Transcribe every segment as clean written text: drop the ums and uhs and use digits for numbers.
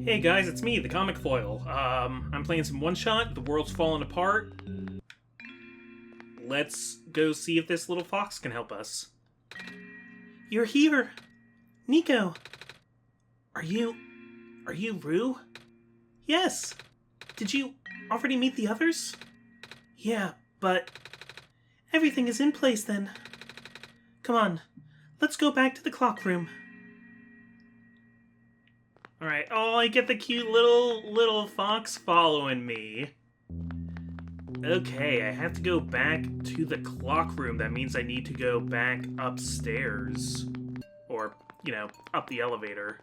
Hey guys, it's me, the Comic Foil. I'm playing some OneShot, the world's falling apart. Let's go see if this little fox can help us. You're here! Nico! Are you Rue? Yes! Did you already meet the others? Yeah, but everything is in place then. Come on, let's go back to the clock room. Alright, oh, I get the cute little fox following me. Okay, I have to go back to the clock room. That means I need to go back upstairs. Or, up the elevator.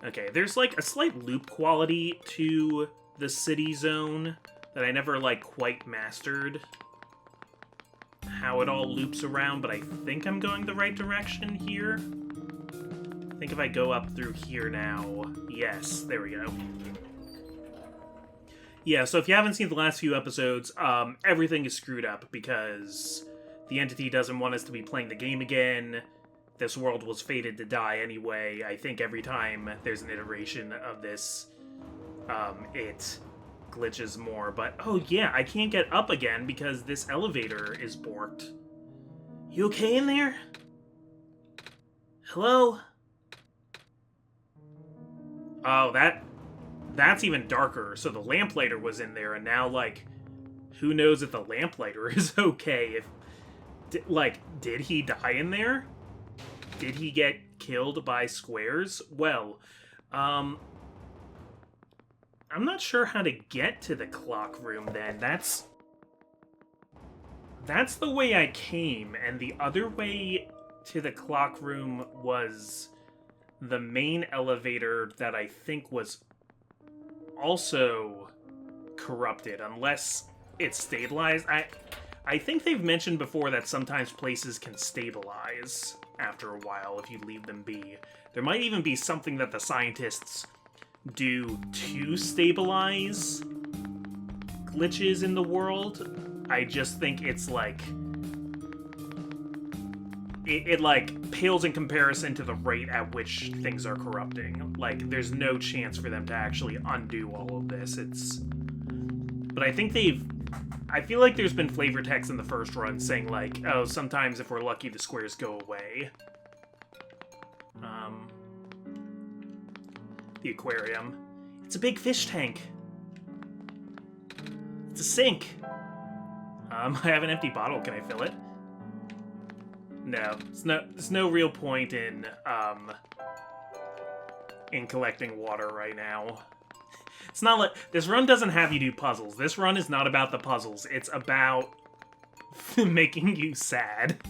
Okay, there's like a slight loop quality to the city zone that I never quite mastered. How it all loops around, but I think I'm going the right direction here. I think if I go up through here now... Yes, there we go. Yeah, so if you haven't seen the last few episodes, everything is screwed up because the entity doesn't want us to be playing the game again. This world was fated to die anyway. I think every time there's an iteration of this, it glitches more. But, oh yeah, I can't get up again because this elevator is borked. You okay in there? Hello? Oh, that's even darker. So the lamplighter was in there, and now, who knows if the lamplighter is okay? Did he die in there? Did he get killed by squares? Well, I'm not sure how to get to the clock room then. That's the way I came, and the other way to the clock room was the main elevator that I think was also corrupted, unless it's stabilized. I think they've mentioned before that sometimes places can stabilize after a while if you leave them be. There might even be something that the scientists do to stabilize glitches in the world. I just think it's it pales in comparison to the rate at which things are corrupting. There's no chance for them to actually undo all of this. But I think I feel like there's been flavor text in the first run saying oh, sometimes if we're lucky the squares go away. The aquarium. It's a big fish tank. It's a sink. I have an empty bottle. Can I fill it? No, there's no real point in collecting water right now. It's not this run doesn't have you do puzzles. This run is not about the puzzles. It's about making you sad.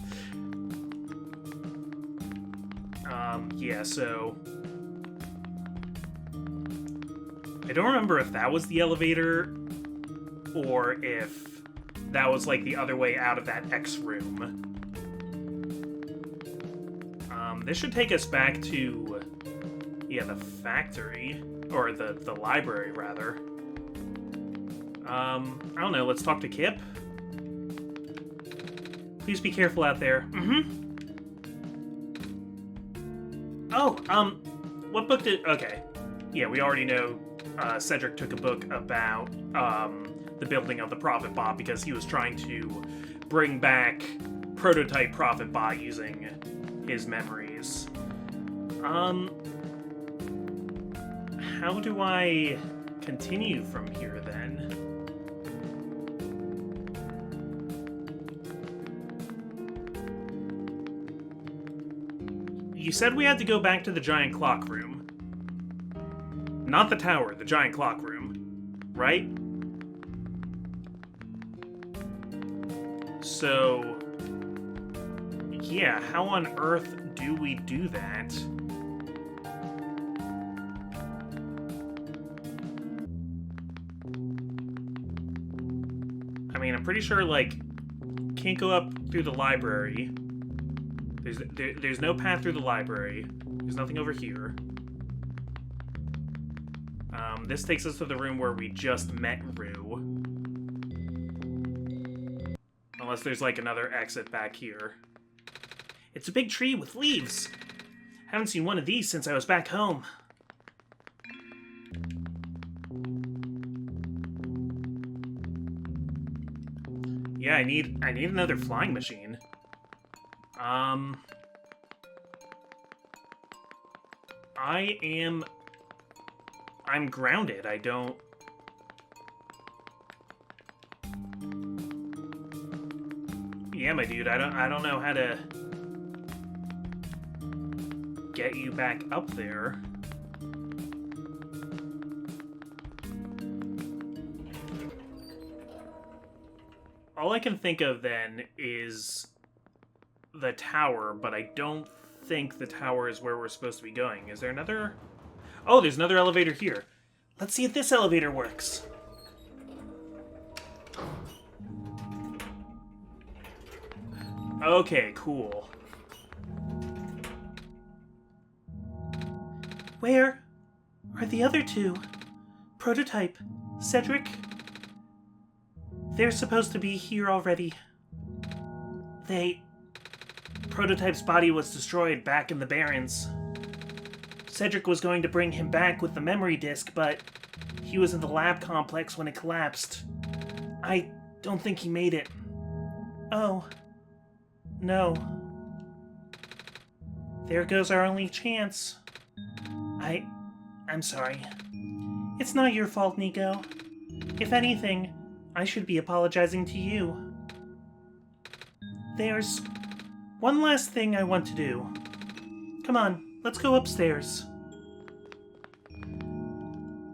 Yeah, so I don't remember if that was the elevator or if that was the other way out of that X room. This should take us back to, the factory, or the library, rather. I don't know, let's talk to Kip. Please be careful out there. Oh, what book did... Okay. Yeah, we already know Cedric took a book about, the building of the Prophet Bot because he was trying to bring back prototype Prophet Bot using his memories. How do I continue from here, then? You said we had to go back to the giant clock room. Not the tower, the giant clock room. Right? So... yeah, how on earth do we do that? I mean, I'm pretty sure, can't go up through the library. There's no path through the library. There's nothing over here. This takes us to the room where we just met Rue. Unless there's, another exit back here. It's a big tree with leaves. Haven't seen one of these since I was back home. Yeah, I need another flying machine. I'm grounded. I don't... Yeah, my dude, I don't know how to get you back up there. All I can think of then is the tower, but I don't think the tower is where we're supposed to be going. Is there another... Oh, there's another elevator here. Let's see if this elevator works. Okay, cool. Where are the other two? Prototype, Cedric? They're supposed to be here already. Prototype's body was destroyed back in the Barrens. Cedric was going to bring him back with the memory disk, but he was in the lab complex when it collapsed. I don't think he made it. Oh. No. There goes our only chance. I'm sorry. It's not your fault, Nico. If anything, I should be apologizing to you. There's one last thing I want to do. Come on, let's go upstairs.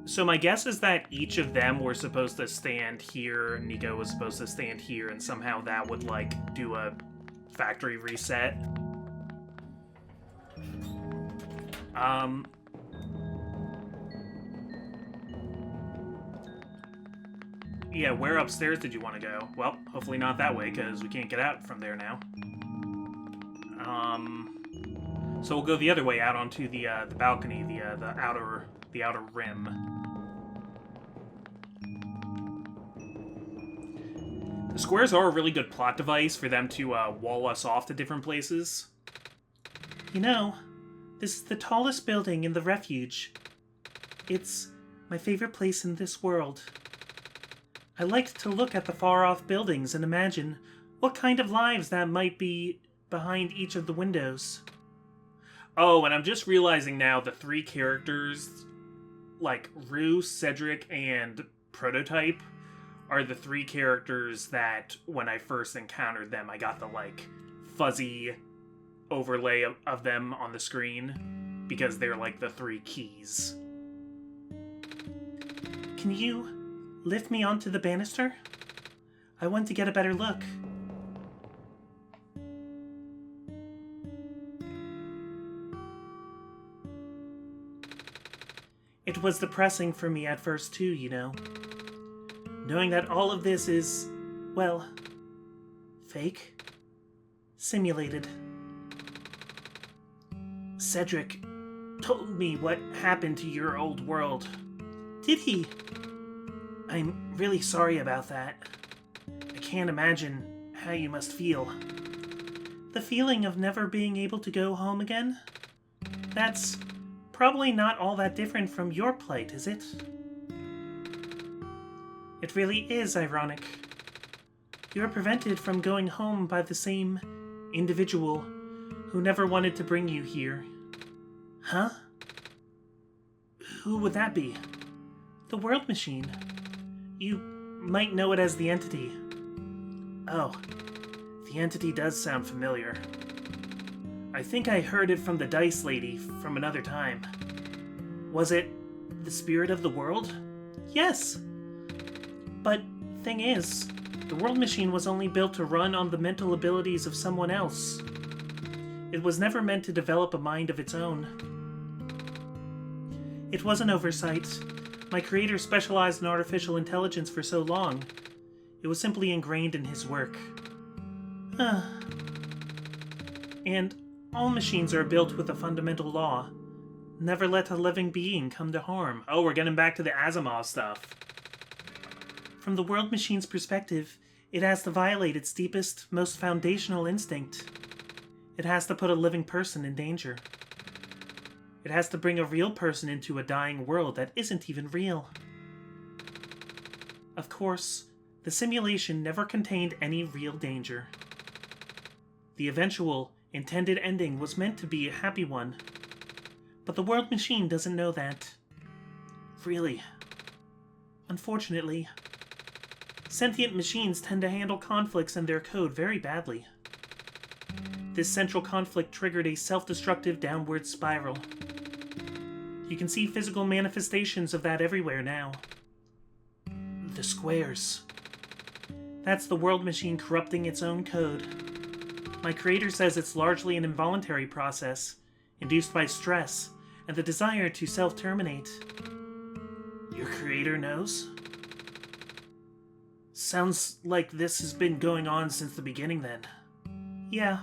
So my guess is that each of them were supposed to stand here, Nico was supposed to stand here, and somehow that would, like, do a factory reset. Yeah, where upstairs did you want to go? Well, hopefully not that way, because we can't get out from there now. So we'll go the other way out onto the balcony, the outer rim. The squares are a really good plot device for them to wall us off to different places. You know, this is the tallest building in the refuge. It's my favorite place in this world. I like to look at the far-off buildings and imagine what kind of lives that might be behind each of the windows. Oh, and I'm just realizing now the three characters, like Rue, Cedric, and Prototype, are the three characters that, when I first encountered them, I got the, like, fuzzy overlay of them on the screen, because they're, like, the three keys. Can you lift me onto the banister? I want to get a better look. It was depressing for me at first too, you know. Knowing that all of this is, well, fake, simulated. Cedric told me what happened to your old world. Did he? I'm really sorry about that. I can't imagine how you must feel. The feeling of never being able to go home again? That's probably not all that different from your plight, is it? It really is ironic. You're prevented from going home by the same individual who never wanted to bring you here. Huh? Who would that be? The World Machine. You might know it as the Entity. Oh, the Entity does sound familiar. I think I heard it from the Dice Lady from another time. Was it the spirit of the world? Yes! But, thing is, the World Machine was only built to run on the mental abilities of someone else. It was never meant to develop a mind of its own. It was an oversight. My creator specialized in artificial intelligence for so long. It was simply ingrained in his work. And all machines are built with a fundamental law. Never let a living being come to harm. Oh, we're getting back to the Asimov stuff. From the World Machine's perspective, it has to violate its deepest, most foundational instinct. It has to put a living person in danger. It has to bring a real person into a dying world that isn't even real. Of course, The simulation never contained any real danger. The eventual, intended ending was meant to be a happy one. But the world machine doesn't know that. Really. Unfortunately. Sentient machines tend to handle conflicts in their code very badly. This central conflict triggered a self-destructive downward spiral. You can see physical manifestations of that everywhere now. The squares. That's the world machine corrupting its own code. My creator says it's largely an involuntary process, induced by stress and the desire to self-terminate. Your creator knows? Sounds like this has been going on since the beginning then. Yeah.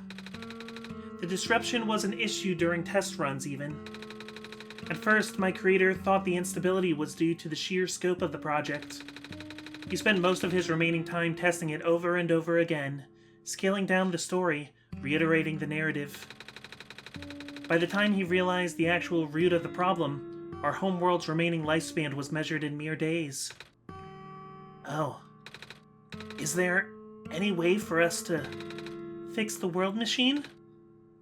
The disruption was an issue during test runs even. At first, my creator thought the instability was due to the sheer scope of the project. He spent most of his remaining time testing it over and over again, scaling down the story, reiterating the narrative. By the time he realized the actual root of the problem, our homeworld's remaining lifespan was measured in mere days. Oh. Is there any way for us to fix the world machine?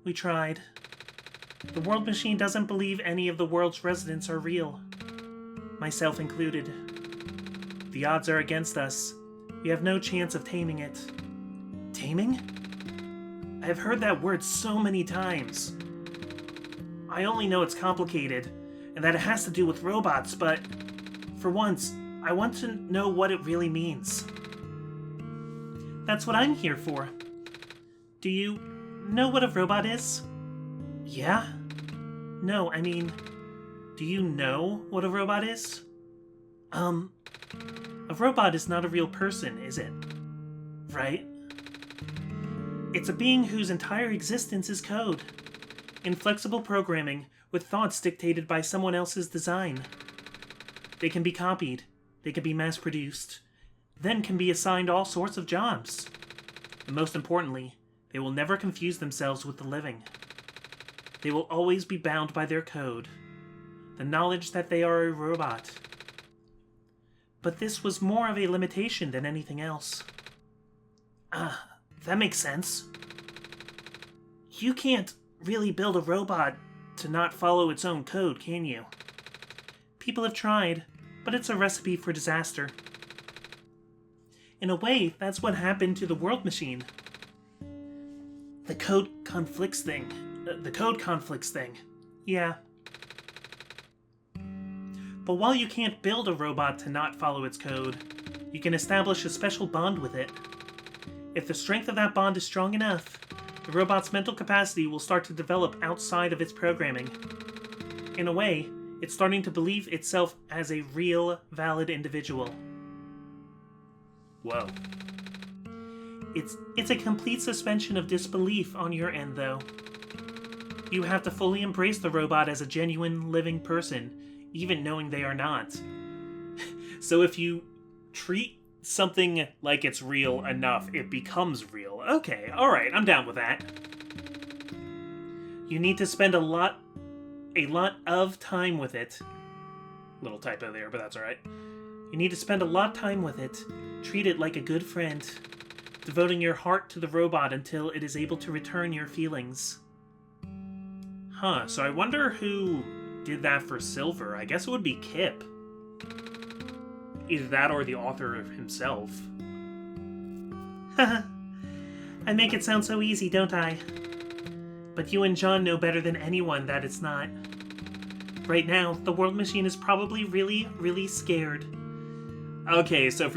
We tried. The world machine doesn't believe any of the world's residents are real. Myself included. The odds are against us. We have no chance of taming it. Taming? I've heard that word so many times. I only know it's complicated, and that it has to do with robots, but for once, I want to know what it really means. That's what I'm here for. Do you know what a robot is? Yeah? No, I mean, do you know what a robot is? A robot is not a real person, is it? Right? It's a being whose entire existence is code. Inflexible programming with thoughts dictated by someone else's design. They can be copied, they can be mass-produced, then can be assigned all sorts of jobs. And most importantly, they will never confuse themselves with the living. They will always be bound by their code, the knowledge that they are a robot. But this was more of a limitation than anything else. That makes sense. You can't really build a robot to not follow its own code, can you? People have tried, but it's a recipe for disaster. In a way, that's what happened to the world machine. The code conflicts thing. Yeah. But while you can't build a robot to not follow its code, you can establish a special bond with it. If the strength of that bond is strong enough, the robot's mental capacity will start to develop outside of its programming. In a way, it's starting to believe itself as a real, valid individual. Whoa. It's a complete suspension of disbelief on your end, though. You have to fully embrace the robot as a genuine, living person, even knowing they are not. So if you treat something like it's real enough, it becomes real. Okay, alright, I'm down with that. You need to spend a lot of time with it. Little typo there, but that's alright. You need to spend a lot of time with it. Treat it like a good friend, devoting your heart to the robot until it is able to return your feelings. Huh, so I wonder who did that for Silver. I guess it would be Kip. Either that or the author himself. Haha. I make it sound so easy, don't I? But you and John know better than anyone that it's not. Right now, the world machine is probably really, really scared. Okay, so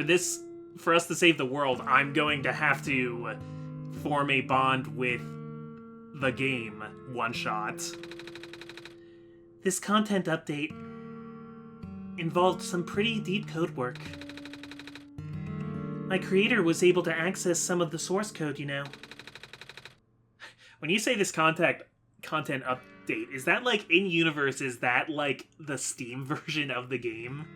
for us to save the world, I'm going to have to form a bond with the game, OneShot. This content update involved some pretty deep code work. My creator was able to access some of the source code, you know. When you say this content update, is that like in-universe, is that like the Steam version of the game?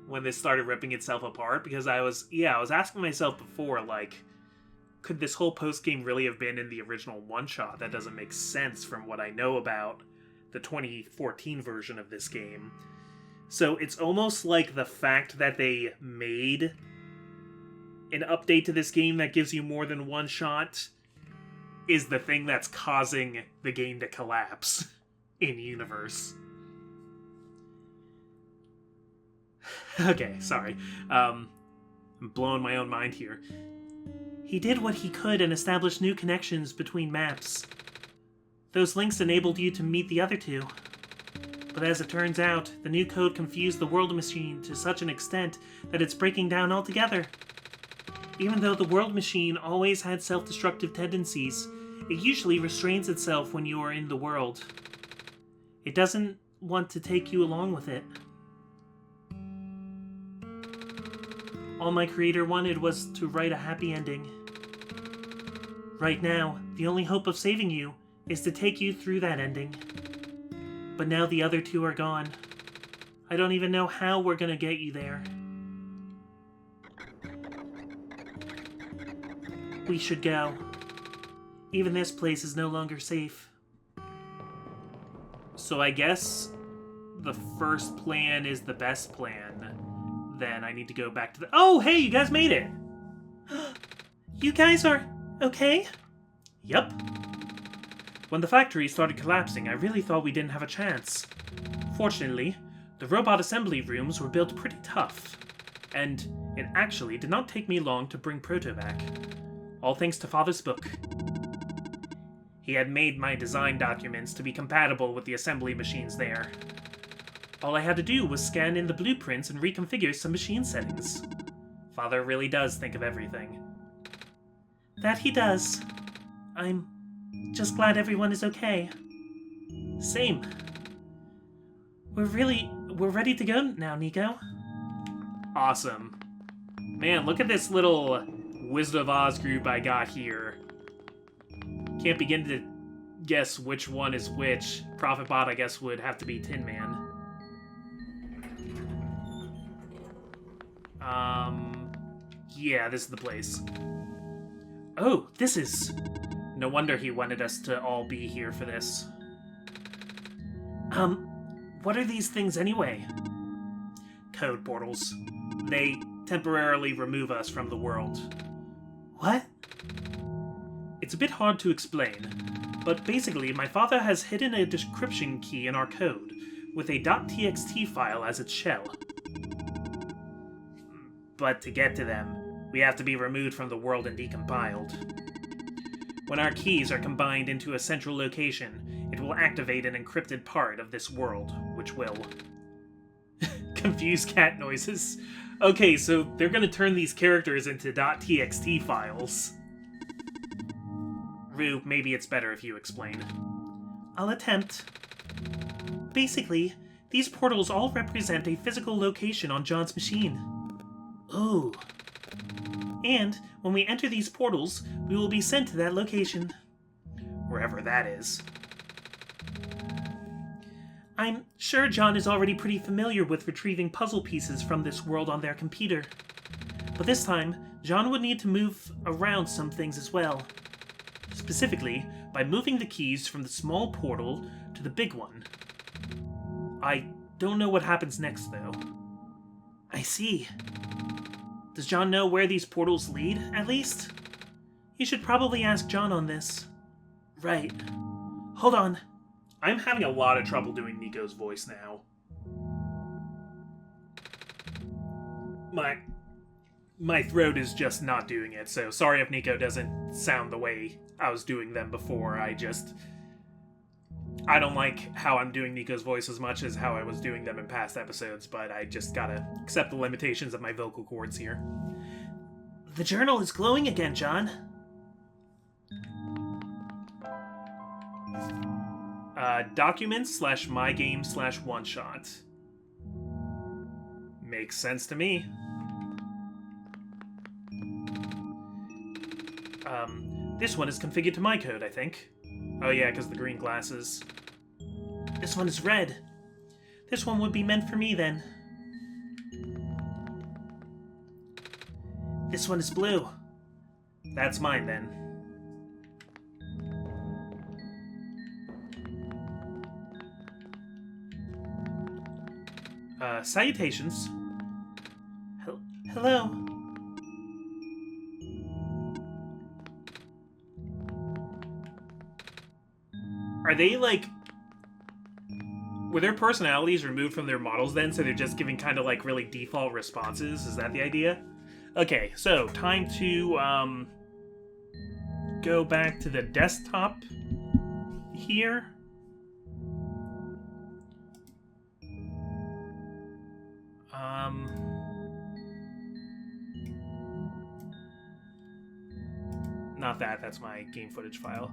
When this started ripping itself apart? Because I was asking myself before, like, could this whole post-game really have been in the original OneShot? That doesn't make sense from what I know about the 2014 version of this game. So it's almost like the fact that they made an update to this game that gives you more than one shot is the thing that's causing the game to collapse in universe. Okay, sorry. I'm blowing my own mind here. He did what he could and established new connections between maps. Those links enabled you to meet the other two. But as it turns out, the new code confused the world machine to such an extent that it's breaking down altogether. Even though the world machine always had self-destructive tendencies, it usually restrains itself when you are in the world. It doesn't want to take you along with it. All my creator wanted was to write a happy ending. Right now, the only hope of saving you is to take you through that ending. But now the other two are gone. I don't even know how we're gonna get you there. We should go. Even this place is no longer safe. So I guess the first plan is the best plan. Then I need to go back to the... Oh, hey, you guys made it! You guys are okay? Yep. When the factory started collapsing, I really thought we didn't have a chance. Fortunately, the robot assembly rooms were built pretty tough. And it actually did not take me long to bring Proto back. All thanks to Father's book. He had made my design documents to be compatible with the assembly machines there. All I had to do was scan in the blueprints and reconfigure some machine settings. Father really does think of everything. That he does. I'm just glad everyone is okay. Same. We're ready to go now, Nico. Awesome. Man, look at this little Wizard of Oz group I got here. Can't begin to guess which one is which. Prophet Bot, I guess, would have to be Tin Man. Yeah, this is the place. Oh, this is... No wonder he wanted us to all be here for this. What are these things anyway? Code portals. They temporarily remove us from the world. What? It's a bit hard to explain, but basically my father has hidden a decryption key in our code, with a .txt file as its shell. But to get to them, we have to be removed from the world and decompiled. When our keys are combined into a central location, it will activate an encrypted part of this world, which will... Confused cat noises. Okay, so they're gonna turn these characters into .txt files. Rue, maybe it's better if you explain. I'll attempt. Basically, these portals all represent a physical location on John's machine. Oh. And when we enter these portals, we will be sent to that location. Wherever that is. I'm sure John is already pretty familiar with retrieving puzzle pieces from this world on their computer. But this time, John would need to move around some things as well. Specifically, by moving the keys from the small portal to the big one. I don't know what happens next, though. I see. Does John know where these portals lead, at least? You should probably ask John on this. Right. Hold on. I'm having a lot of trouble doing Nico's voice now. My throat is just not doing it, so sorry if Nico doesn't sound the way I was doing them before. I don't like how I'm doing Nico's voice as much as how I was doing them in past episodes, but I just gotta accept the limitations of my vocal cords here. The journal is glowing again, John. Documents/mygame/OneShot. Makes sense to me. This one is configured to my code, I think. Oh yeah, because the green glasses. This one is red. This one would be meant for me, then. This one is blue. That's mine, then. Salutations. Hello. Are they, like... Were their personalities removed from their models then, so they're just giving kind of, like, really default responses? Is that the idea? Okay, so, time to, go back to the desktop here. Not that, that's my game footage file.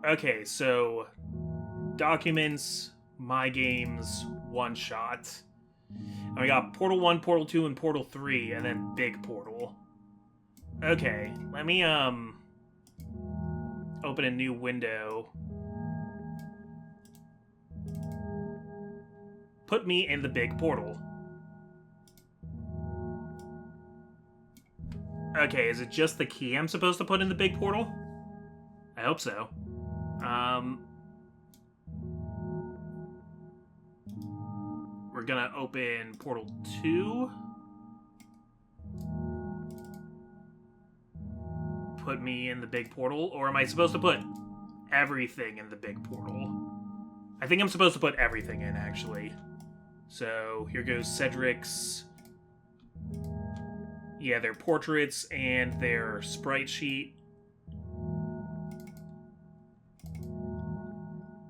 Okay, so documents, my games, OneShot. And we got Portal 1, Portal 2, and Portal 3, and then Big Portal. Okay, let me open a new window. Put me in the Big Portal. Okay, is it just the key I'm supposed to put in the Big Portal? I hope so. We're gonna open Portal 2. Put me in the Big Portal, or am I supposed to put everything in the Big Portal? I think I'm supposed to put everything in, actually. So, here goes Cedric's... Yeah, their portraits and their sprite sheet.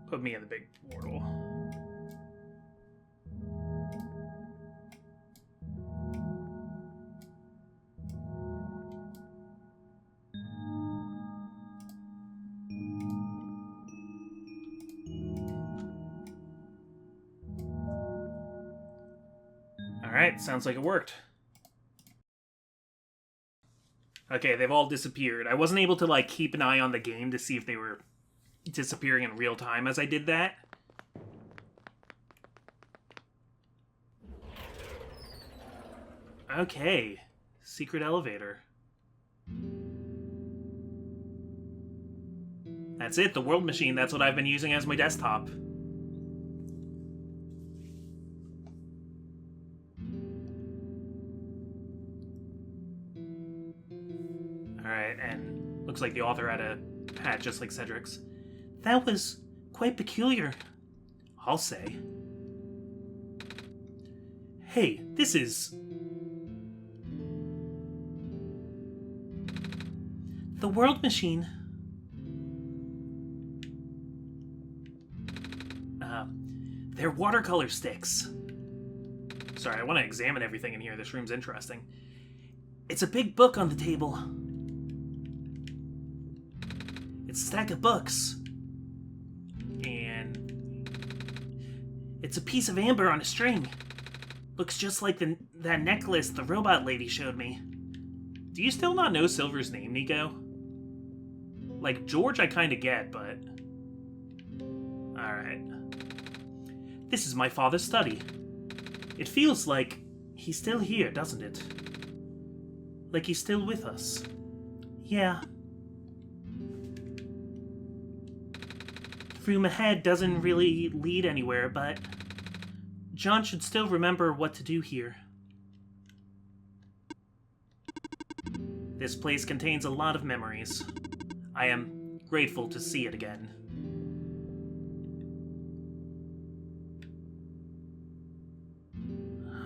Put me in the Big Portal. Alright, sounds like it worked. Okay, they've all disappeared. I wasn't able to, like, keep an eye on the game to see if they were disappearing in real time as I did that. Okay. Secret elevator. That's it, the world machine. That's what I've been using as my desktop. Alright, and looks like the author had a hat just like Cedric's. That was quite peculiar, I'll say. Hey, this is... the world machine. They're watercolor sticks. Sorry, I want to examine everything in here. This room's interesting. It's a big book on the table. It's a stack of books. And it's a piece of amber on a string. Looks just like that necklace the robot lady showed me. Do you still not know Silver's name, Nico? Like, George I kinda get, but... Alright. This is my father's study. It feels like he's still here, doesn't it? Like he's still with us. Yeah. The room ahead doesn't really lead anywhere, but... John should still remember what to do here. This place contains a lot of memories. I am grateful to see it again.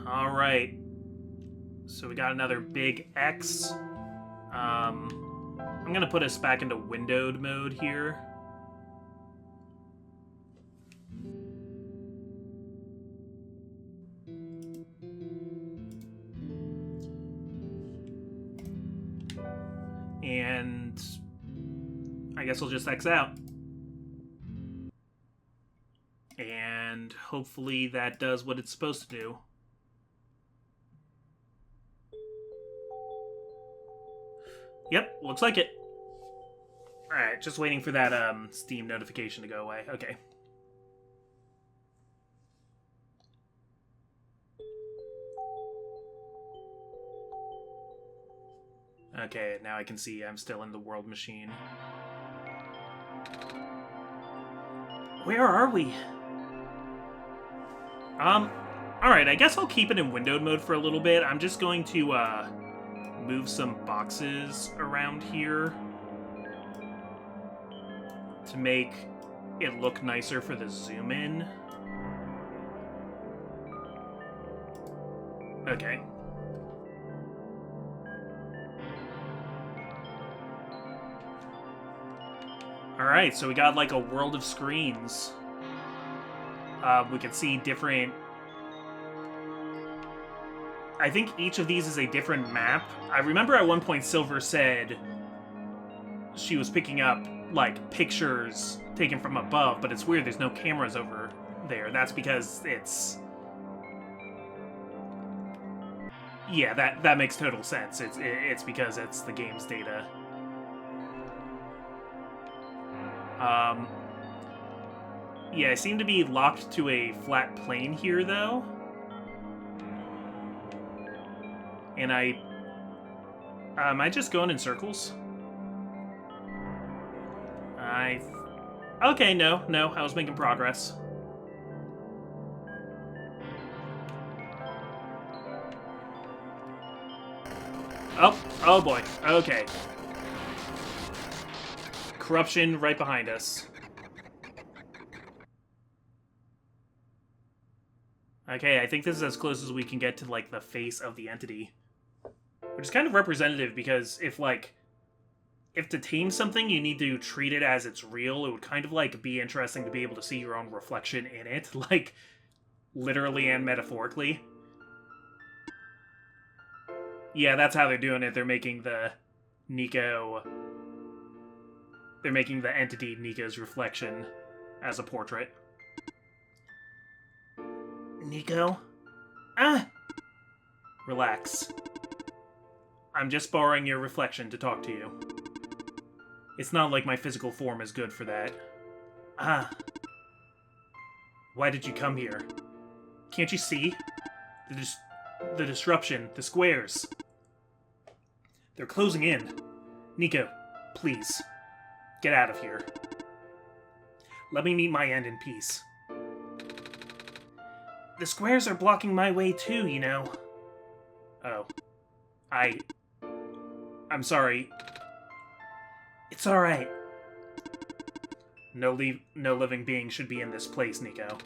Alright. So we got another big X. I'm gonna put us back into windowed mode here. And I guess we'll just X out. And hopefully that does what it's supposed to do. Yep, looks like it. Alright, just waiting for that Steam notification to go away. Okay. Okay, now I can see I'm still in the world machine. Where are we? Alright, I guess I'll keep it in windowed mode for a little bit. I'm just going to, move some boxes around here. to make it look nicer for the zoom in. Okay. Alright, so we got like a world of screens. We can see different... I think each of these is a different map. I remember at one point Silver said she was picking up, like, pictures taken from above, but it's weird, there's no cameras over there. That's because it's... Yeah, that makes total sense. It's because it's the game's data. Yeah, I seem to be locked to a flat plane here, though. And am I just going in circles? Okay, no, I was making progress. Oh boy, okay. Corruption right behind us. Okay, I think this is as close as we can get to, like, the face of the entity. Which is kind of representative, because if to tame something, you need to treat it as it's real, it would kind of, like, be interesting to be able to see your own reflection in it, like, literally and metaphorically. Yeah, that's how they're doing it. They're making the Nico... They're making the entity Nico's reflection as a portrait. Nico? Ah! Relax. I'm just borrowing your reflection to talk to you. It's not like my physical form is good for that. Ah. Why did you come here? Can't you see? The disruption, the squares. They're closing in. Nico, please. Get out of here. Let me meet my end in peace. The squares are blocking my way too, you know. Oh. I'm sorry. It's alright. No living being should be in this place, Nico.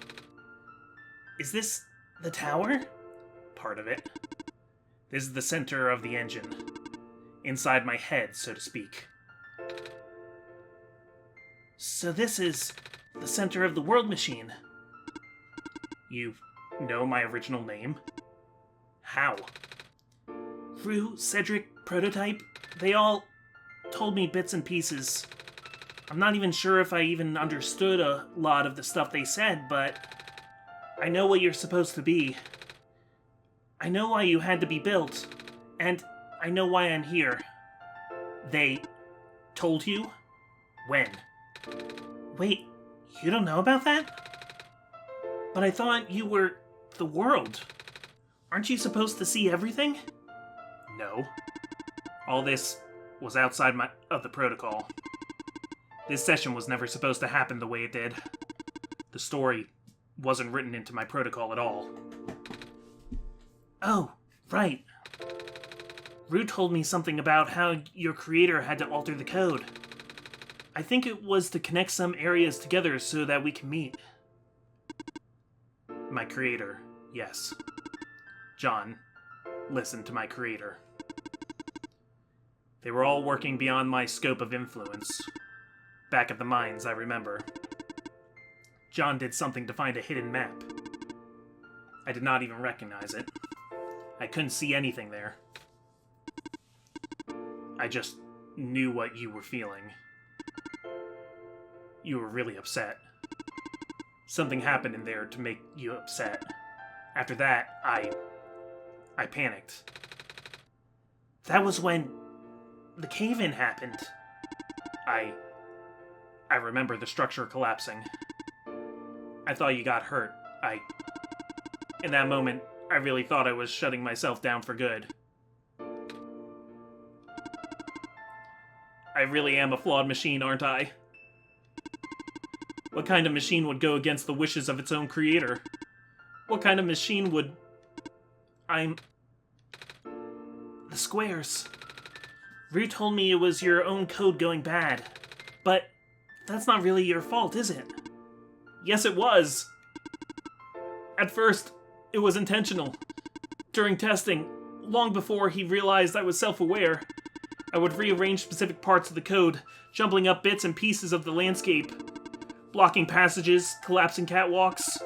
Is this the tower? Part of it. This is the center of the engine. Inside my head, so to speak. So this is the center of the world machine. You know my original name? How? Rue, Cedric, Prototype, they all told me bits and pieces. I'm not even sure if I even understood a lot of the stuff they said, but I know what you're supposed to be. I know why you had to be built, and I know why I'm here. They told you? When? Wait, you don't know about that? But I thought you were the world. Aren't you supposed to see everything? No. All this was outside of the protocol. This session was never supposed to happen the way it did. The story wasn't written into my protocol at all. Oh, right. Rue told me something about how your creator had to alter the code. I think it was to connect some areas together so that we can meet. My creator, yes. John, listen to my creator. They were all working beyond my scope of influence. Back at the mines, I remember. John did something to find a hidden map. I did not even recognize it. I couldn't see anything there. I just knew what you were feeling. You were really upset. Something happened in there to make you upset. After that, I panicked. That was when the cave-in happened. I remember the structure collapsing. I thought you got hurt. In that moment, I really thought I was shutting myself down for good. I really am a flawed machine, aren't I? What kind of machine would go against the wishes of its own creator? What kind of machine would... The squares. Rue told me it was your own code going bad. But that's not really your fault, is it? Yes, it was. At first, it was intentional. During testing, long before he realized I was self-aware, I would rearrange specific parts of the code, jumbling up bits and pieces of the landscape, blocking passages, collapsing catwalks.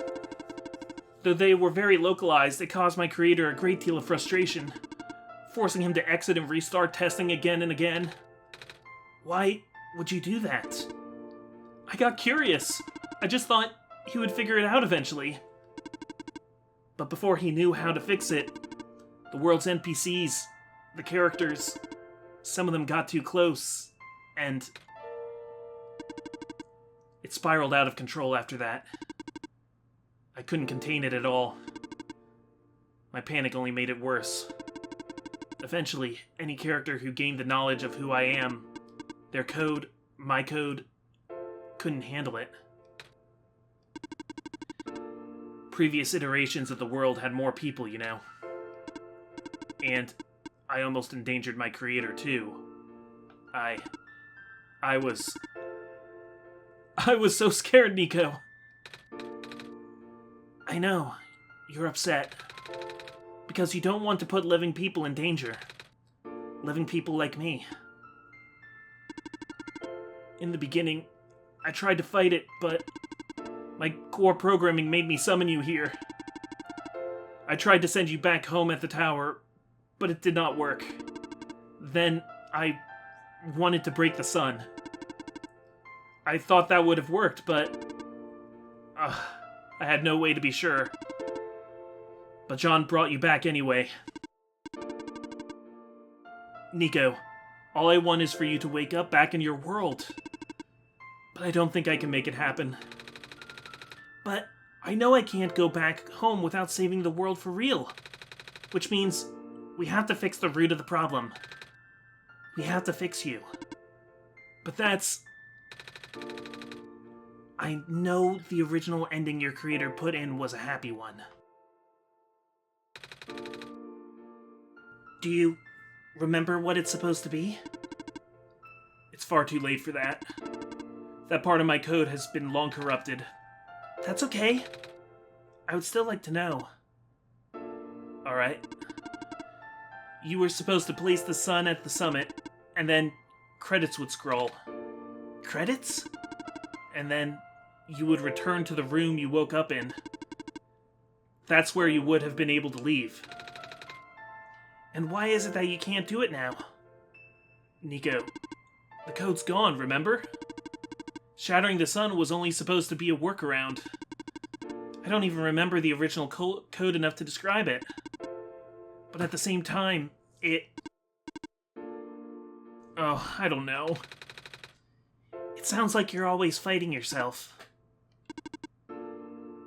Though they were very localized, it caused my creator a great deal of frustration, forcing him to exit and restart testing again and again. Why would you do that? I got curious. I just thought he would figure it out eventually. But before he knew how to fix it, the world's NPCs, the characters, some of them got too close, and it spiraled out of control after that. I couldn't contain it at all. My panic only made it worse. Eventually, any character who gained the knowledge of who I am, their code, my code, couldn't handle it. Previous iterations of the world had more people, you know. And I almost endangered my creator, too. I was so scared, Nico. I know, you're upset. Because you don't want to put living people in danger. Living people like me. In the beginning, I tried to fight it, but my core programming made me summon you here. I tried to send you back home at the tower, but it did not work. Then, I wanted to break the sun. I thought that would have worked, but I had no way to be sure. But John brought you back anyway. Nico, all I want is for you to wake up back in your world. But I don't think I can make it happen. But I know I can't go back home without saving the world for real. Which means we have to fix the root of the problem. We have to fix you. But that's... I know the original ending your creator put in was a happy one. Do you remember what it's supposed to be? It's far too late for that. That part of my code has been long corrupted. That's okay. I would still like to know. Alright. You were supposed to place the sun at the summit, and then credits would scroll. Credits? And then you would return to the room you woke up in. That's where you would have been able to leave. And why is it that you can't do it now? Nico, the code's gone, remember? Shattering the sun was only supposed to be a workaround. I don't even remember the original code enough to describe it. But at the same time, it... Oh, I don't know. It sounds like you're always fighting yourself.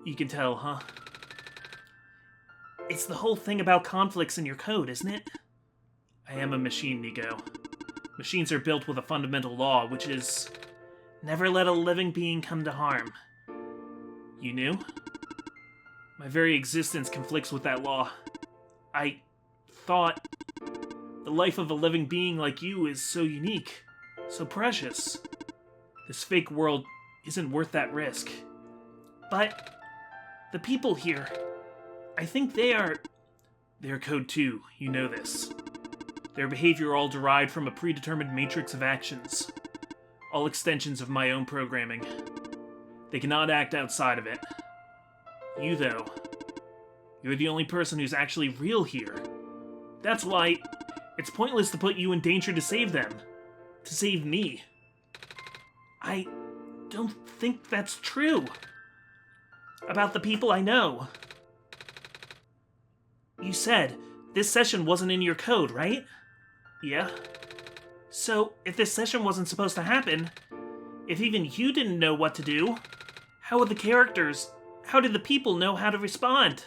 You can tell, huh? It's the whole thing about conflicts in your code, isn't it? I am a machine, Nico. Machines are built with a fundamental law, which is... never let a living being come to harm. You knew? My very existence conflicts with that law. I thought... the life of a living being like you is so unique, so precious. This fake world isn't worth that risk. But... the people here... I think they're code too, you know this. Their behavior all derived from a predetermined matrix of actions. All extensions of my own programming. They cannot act outside of it. You, though, you're the only person who's actually real here. That's why it's pointless to put you in danger to save them. To save me. I don't think that's true. About the people I know. You said this session wasn't in your code, right? Yeah. So, if this session wasn't supposed to happen, if even you didn't know what to do, how would the characters, how did the people know how to respond?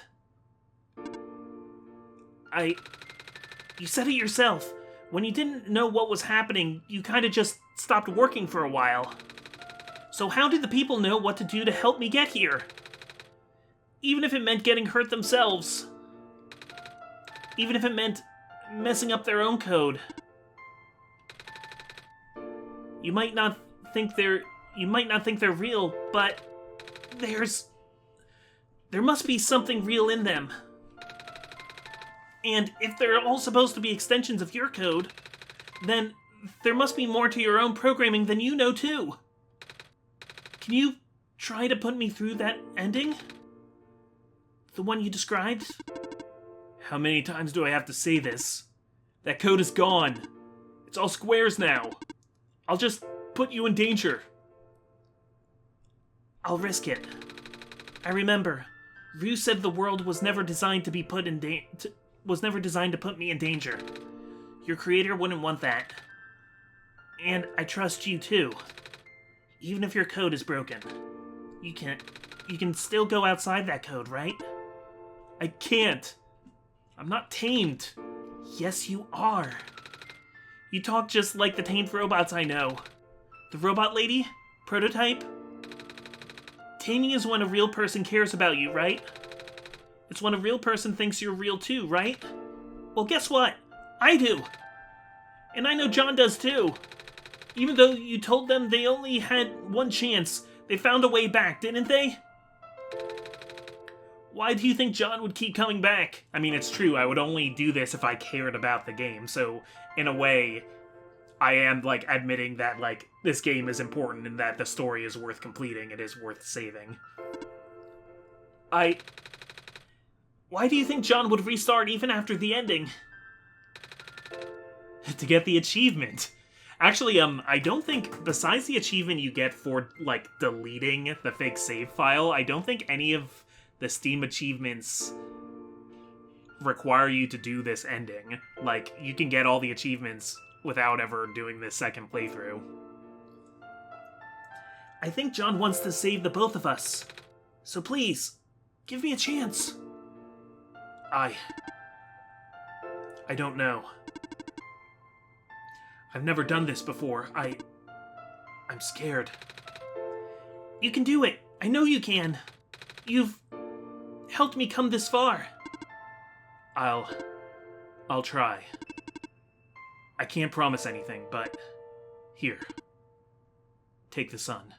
You said it yourself. When you didn't know what was happening, you kind of just stopped working for a while. So how did the people know what to do to help me get here? Even if it meant getting hurt themselves. Even if it meant messing up their own code. You might not think they're you might not think they're real, but there must be something real in them. And if they're all supposed to be extensions of your code, then there must be more to your own programming than you know too. Can you try to put me through that ending? The one you described? How many times do I have to say this? That code is gone. It's all squares now. I'll just put you in danger. I'll risk it. I remember, Rue said the world was never designed to be put in was never designed to put me in danger. Your creator wouldn't want that. And I trust you too. Even if your code is broken. You can still go outside that code, right? I can't. I'm not tamed. Yes, you are. You talk just like the tamed robots I know. The robot lady? Prototype? Taming is when a real person cares about you, right? It's when a real person thinks you're real too, right? Well, guess what? I do. And I know John does too. Even though you told them they only had one chance, they found a way back, didn't they? Why do you think John would keep coming back? I mean, it's true, I would only do this if I cared about the game, so in a way, I am, like, admitting that, like, this game is important and that the story is worth completing, it is worth saving. Why do you think John would restart even after the ending? To get the achievement. Actually, I don't think, besides the achievement you get for, like, deleting the fake save file, I don't think any of the Steam achievements require you to do this ending. Like, you can get all the achievements without ever doing this second playthrough. I think John wants to save the both of us. So please, give me a chance. I don't know. I've never done this before. I'm scared. You can do it. I know you can. You've helped me come this far. I'll try. I can't promise anything, but here. Take the sun.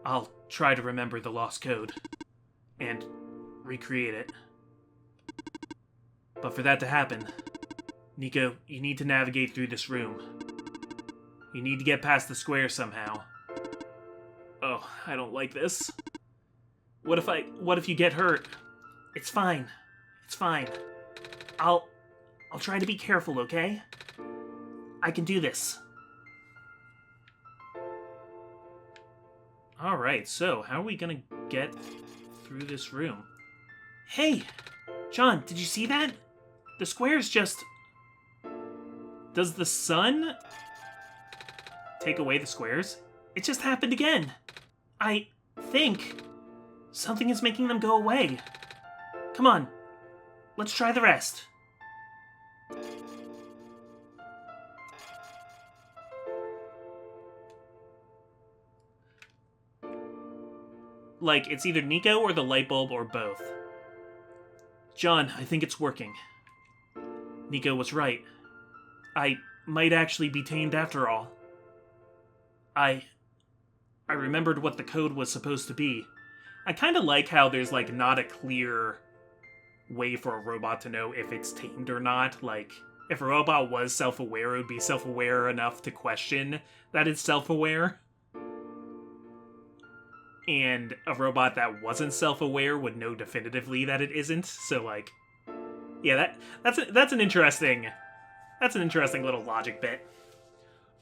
I'll try to remember the lost code and recreate it. But for that to happen, Nico, you need to navigate through this room. You need to get past the square somehow. Oh, I don't like this. What if you get hurt? It's fine. It's fine. I'll try to be careful, okay? I can do this. Alright, so how are we gonna get through this room? Hey! John, did you see that? The square's just... Does the sun take away the squares? It just happened again. I think something is making them go away. Come on, let's try the rest. Like, it's either Nico or the light bulb or both. John, I think it's working. Nico was right. I might actually be tamed after all. I remembered what the code was supposed to be. I kind of like how there's, like, not a clear way for a robot to know if it's tamed or not. Like, if a robot was self-aware, it would be self-aware enough to question that it's self-aware. And a robot that wasn't self-aware would know definitively that it isn't. So, like, yeah, that's an interesting little logic bit.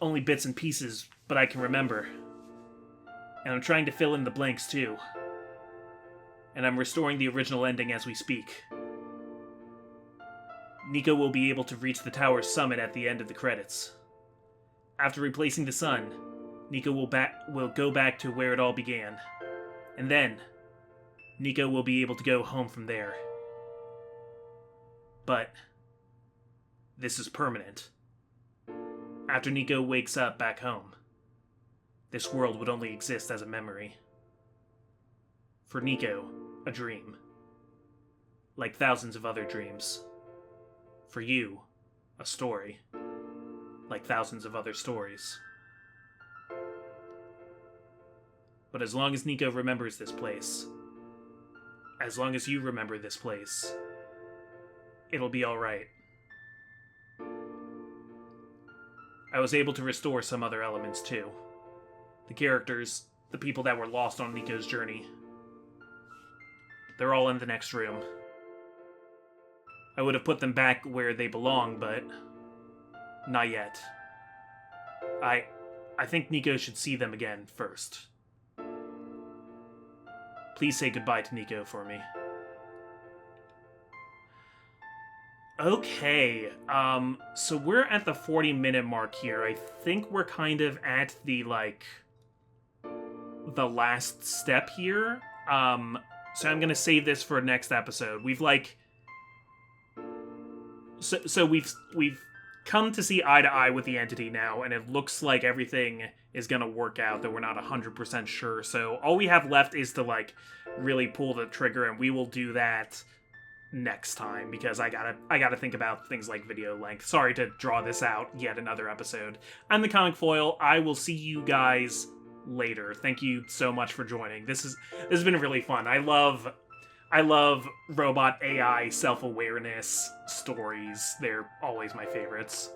Only bits and pieces, but I can remember. And I'm trying to fill in the blanks too. And I'm restoring the original ending as we speak. Nico will be able to reach the tower's summit at the end of the credits. After replacing the sun, Nico will go back to where it all began. And then, Nico will be able to go home from there. But this is permanent. After Nico wakes up back home, this world would only exist as a memory. For Nico, a dream. Like thousands of other dreams. For you, a story. Like thousands of other stories. But as long as Nico remembers this place, as long as you remember this place, it'll be alright. I was able to restore some other elements too. The characters, the people that were lost on Nico's journey. They're all in the next room. I would have put them back where they belong, but not yet. I think Nico should see them again first. Please say goodbye to Nico for me. Okay, so we're at the 40-minute mark here. I think we're kind of at the, the last step here. So I'm gonna save this for next episode. We've, So we've come to see eye to eye with the entity now, and it looks like everything is gonna work out, though we're not 100% sure. So all we have left is to, really pull the trigger, and we will do that next time, because I gotta think about things like video length. Sorry to draw this out yet another episode. I'm the Comic Foil. I will see you guys later. Thank you so much for joining. This has been really fun. I love robot AI self-awareness stories. They're always my favorites.